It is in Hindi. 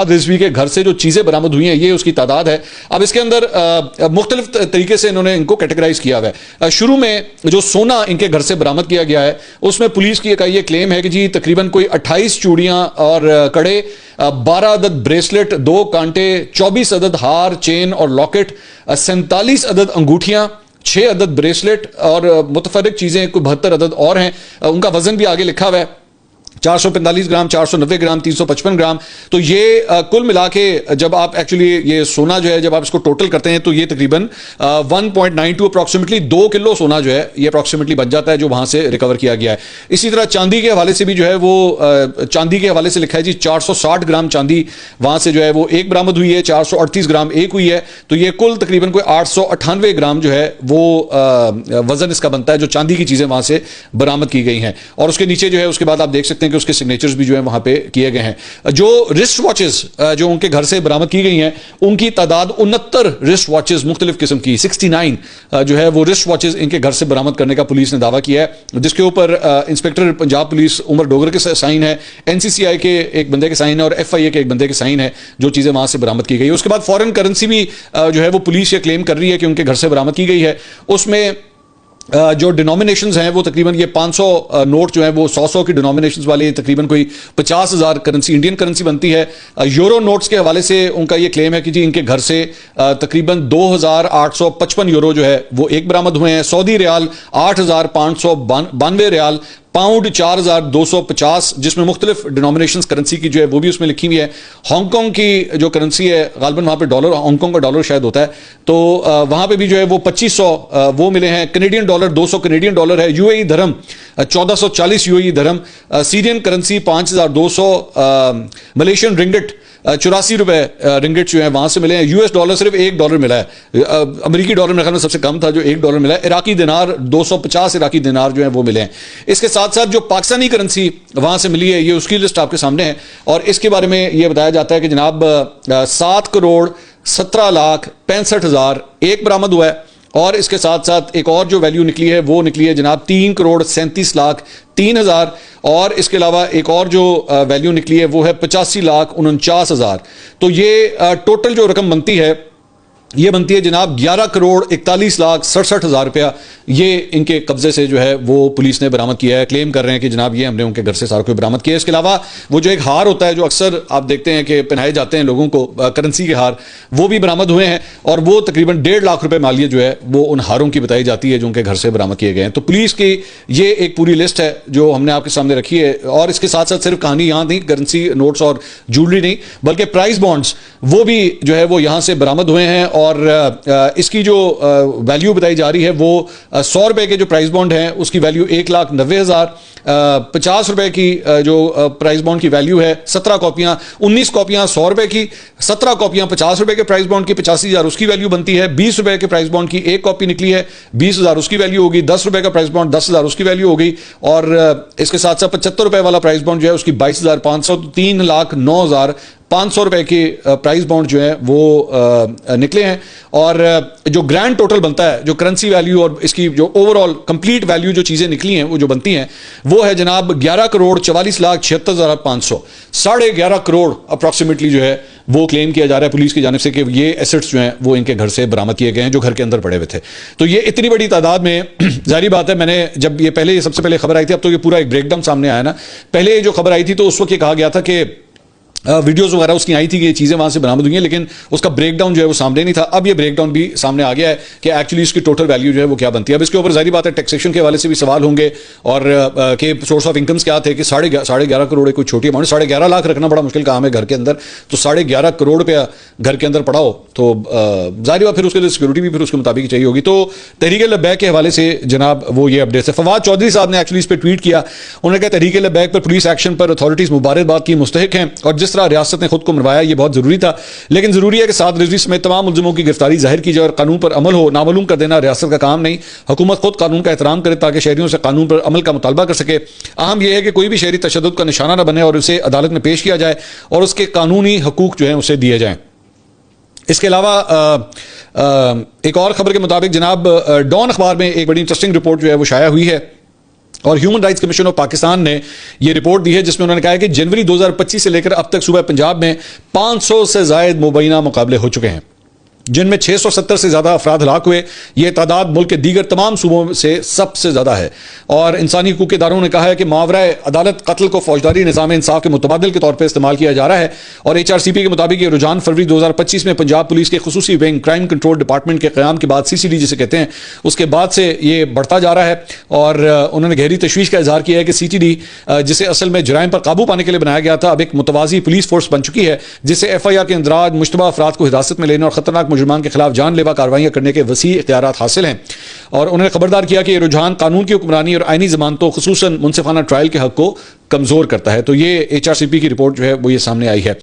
साद रिजवी के घर से जो चीज़ें बरामद हुई हैं ये उसकी तादाद है। अब इसके अंदर मुख्तलिफ तरीके से इन्होंने इनको कैटेगराइज किया हुआ है। शुरू में जो सोना इनके घर से बरामद किया गया है उसमें पुलिस की ये क्लेम है कि जी तकरीबन कोई 28 चूड़ियां और कड़े, 12 अदद ब्रेसलेट, 2 कांटे, 24 अदद हार, चेन और लॉकेट, 47 अदद अंगूठियां, 6 अदद ब्रेसलेट और मुतफरक चीजें कोई 72 अदद और हैं। उनका वजन भी आगे लिखा हुआ है, 445 ग्राम, 490 ग्राम, 355 ग्राम। तो ये कुल मिला के जब आप एक्चुअली ये सोना जो है जब आप इसको टोटल करते हैं तो ये तकरीबन 1.92 अप्रॉक्सीमेटली 2 किलो सोना जो है ये अप्रॉक्सीमेटली बच जाता है जो वहां से रिकवर किया गया है। इसी तरह चांदी के हवाले से भी जो है वो चांदी के हवाले से लिखा है जी 460 ग्राम चांदी वहां से जो है वो एक बरामद हुई है, 438 ग्राम एक हुई है। तो ये कुल तकरीबन कोई 898 ग्राम जो है वो वजन इसका बनता है जो चांदी की चीजें वहां से बरामद की गई हैं। और उसके नीचे जो है उसके बाद आप देख सकते हैं कि उसके सिग्नेचर्स भी जो है वहां पे किए गए हैं। जो रिस्ट वॉचेस जो उनके घर से बरामद की गई हैं उनकी तादाद 69 रिस्ट वॉचेस मुख्तलिफ किस्म की 69 जो है वो रिस्ट वॉचेस इनके घर से बरामद करने का पुलिस ने दावा किया है, जिसके ऊपर इंस्पेक्टर पंजाब पुलिस उमर डोगर के साइन है, एनसीसीआई के एक बंदे के साइन है और एफआईए के एक बंदे के साइन है जो चीजें वहां से बरामद की गई। उसके बाद फॉरेन करेंसी भी जो है वो पुलिस ये क्लेम कर रही है कि उनके घर से बरामद की गई है। उसमें जो डिनोमिनेशंस हैं वो तकरीबन ये 500 नोट जो है वो 100 की डिनोमिनेशंस वाले तकरीबन कोई 50,000 करेंसी इंडियन करेंसी बनती है। यूरो नोट्स के हवाले से उनका ये क्लेम है कि जी इनके घर से तकरीबन 2,855 यूरो जो है वो एक बरामद हुए हैं। सऊदी रियाल 8,592 रियाल, पाउंड 4,250 जिसमें मुख्तलिफ डिनोमिनेशंस करेंसी की जो है वो भी उसमें लिखी हुई है। हांगकॉन्ग की जो करेंसी है गालबन वहां पे डॉलर, हांगकॉन्ग का डॉलर शायद होता है, तो वहां पे भी जो है वो 2500 वो मिले हैं। कनेडियन डॉलर 200 कनेडियन डॉलर है। यूएई धर्म 1440 यूएई धर्म, सीरियन करेंसी 5,200, मलेशियन रिंगिट 84 रुपए रिंगिट जो है वहां से मिले हैं। यूएस डॉलर सिर्फ $1 मिला है, अमेरिकी डॉलर मेरे ख्याल में सबसे कम था जो $1 मिला है। इराकी दिनार 250 इराकी दिनार जो है वो मिले हैं। इसके साथ साथ जो पाकिस्तानी करेंसी वहां से मिली है ये उसकी लिस्ट आपके सामने है और इसके बारे में ये बताया जाता है कि जनाब 7,17,65,000 एक बरामद हुआ है। और इसके साथ साथ एक और जो वैल्यू निकली है वो निकली है जनाब 3,37,03,000 और इसके अलावा एक और जो वैल्यू निकली है वो है 85,49,000। तो ये टोटल जो रकम बनती है ये बनती है जनाब 11,41,67,000 रुपया। ये इनके कब्जे से जो है वो पुलिस ने बरामद किया है। क्लेम कर रहे हैं कि जनाब ये हमने उनके घर से सारा कुछ बरामद किया है। इसके अलावा वो जो एक हार होता है जो अक्सर आप देखते हैं कि पहनाए जाते हैं लोगों को, करेंसी के हार, वो भी बरामद हुए हैं और वो तकरीबन 1.5 लाख रुपए मालियत जो है वो उन हारों की बताई जाती है जो उनके घर से बरामद किए गए हैं। तो पुलिस की ये एक पूरी लिस्ट है जो हमने आपके सामने रखी है। और इसके साथ साथ सिर्फ कहानी यहाँ नहीं, करेंसी नोट्स और ज्वेलरी नहीं बल्कि प्राइस बॉन्ड्स वो भी जो है वो यहाँ से बरामद हुए हैं। और इसकी जो वैल्यू बताई जा रही है वो 100 रुपए के जो प्राइस बॉन्ड हैं उसकी वैल्यू 1,90,000, 50 रुपए की जो प्राइस बॉन्ड की वैल्यू है 17 कॉपियां, 19 कॉपियां 100 रुपए की, 17 कॉपियां 50 रुपए के प्राइस बॉन्ड की 85,000 उसकी वैल्यू बनती है। 20 रुपए के प्राइस बॉन्ड की एक कॉपी निकली है, 20,000 उसकी वैल्यू होगी। 10 रुपए का प्राइस बॉन्ड 10,000 उसकी वैल्यू होगी। और इसके साथ साथ 75 रुपए वाला प्राइस बॉन्ड जो है उसकी 22,500, 3,09,500 रुपए के प्राइस बॉन्ड जो है वो निकले हैं। और जो ग्रैंड टोटल बनता है जो करेंसी वैल्यू और इसकी जो ओवरऑल कंप्लीट वैल्यू जो चीजें निकली हैं वो जो बनती हैं वो है जनाब 11,44,76,500, 11.5 करोड़ अप्रॉक्सीमेटली जो है वो क्लेम किया जा रहा है पुलिस की जानिब से कि ये एसेट्स जो हैं वो इनके घर से बरामद किए गए हैं जो घर के अंदर पड़े हुए थे। तो ये इतनी बड़ी तादाद में जारी बात है, मैंने जब ये पहले सबसे पहले खबर आई थी, अब तो ये पूरा एक ब्रेकडाउन सामने आया ना, पहले जो खबर आई थी तो उस वक्त ये कहा गया था कि वीडियोस वगैरह उसकी आई थी कि ये चीजें वहां से बरामद हुई हैं, लेकिन उसका ब्रेकडाउन जो है वो सामने नहीं था। अब ये ब्रेकडाउन भी सामने आ गया है कि एक्चुअली इसकी टोटल वैल्यू जो है वो क्या बनती है। अब इसके ऊपर जारी बात है टैक्सेशन के हवाले से भी सवाल होंगे और के सोर्स ऑफ इनकम्स क्या थे कि 11.5 करोड़ कोई छोटी अमाउंट, 11.5 लाख रखना बड़ा मुश्किल काम है घर के अंदर, तो 11.5 करोड़ रुपया घर के अंदर पड़ा हो तो जारी बात फिर उसके लिए सिक्योरिटी भी फिर उसके मुताबिक चाहिए होगी। तो तहरीक लब्बैक के हवाले से जनाब वो ये अपडेट है। फवाद चौधरी साहब ने एक्चुअली इस पर ट्वीट किया, उन्होंने कहा तहरीक लब्बैक पर पुलिस एक्शन पर अथॉरिटीज मुबारकबाद की मुस्तहिक हैं और जिस तरह रियासत ने खुद मरवाया ये बहुत जरूरी था, लेकिन जरूरी है कि साद रिजवी समेत तमाम मुल्जिमों की गिरफ्तारी जाहिर की जाए और कानून पर अमल हो। नामालूम कर देना रियासत का काम नहीं, हुकूमत खुद कानून का एहतराम करे ताकि शहरियों से कानून पर अमल का मुतालबा कर सके। अहम यह है कि कोई भी शहरी तशद्दुद का निशाना न बने और उसे अदालत में पेश किया जाए और उसके कानूनी हकूक जो है उसे दिए जाएं। इसके अलावा एक और खबर के मुताबिक जनाब डॉन अखबार में एक बड़ी इंटरेस्टिंग रिपोर्ट जो है वो शाया हुई है और human rights commission of Pakistan ने यह रिपोर्ट दी है जिसमें उन्होंने कहा है कि जनवरी 2025 से लेकर अब तक सूबा पंजाब में 500 से जायद मुबैना मुकाबले हो चुके हैं, जिनमें 670 से ज्यादा अफराद हलाक हुए। यह तादाद मुल्क के दीगर तमाम सूबों से सबसे ज्यादा है। और इंसानी हकूक़ के इदारों ने कहा है कि मावरा अदालत कत्ल को फौजदारी निज़ाम इंसाफ के मुतबादिल के तौर पर इस्तेमाल किया जा रहा है। और HRCP के मुताबिक यह रुझान फरवरी 2025 में पंजाब पुलिस के खुसूसी विंग क्राइम कंट्रोल डिपार्टमेंट के क़याम के बाद, CCD जिसे कहते हैं, उसके बाद से ये बढ़ता जा रहा है। और उन्होंने गहरी तशवीश का इजहार किया है कि CTD, जिसे असल में जराइम पर काबू पाने के लिए बनाया गया था, अब एक मुतवाज़ी पुलिस फोर्स बन चुकी है, जिससे FIR के इंदराज, मुश्तबा अफराद को हिरासत में लेने और खतरनाक मुजरिमान के खिलाफ जानलेवा कार्रवाइयां करने के वसी इख्तियारात हासिल हैं। और उन्होंने खबरदार किया कि यह रुझान कानून की हुक्मरानी और आईनी जमानतों, खुसूसन मुनसिफाना ट्रायल के हक को कमजोर करता है। तो ये HRCP की रिपोर्ट जो है वो ये सामने आई है।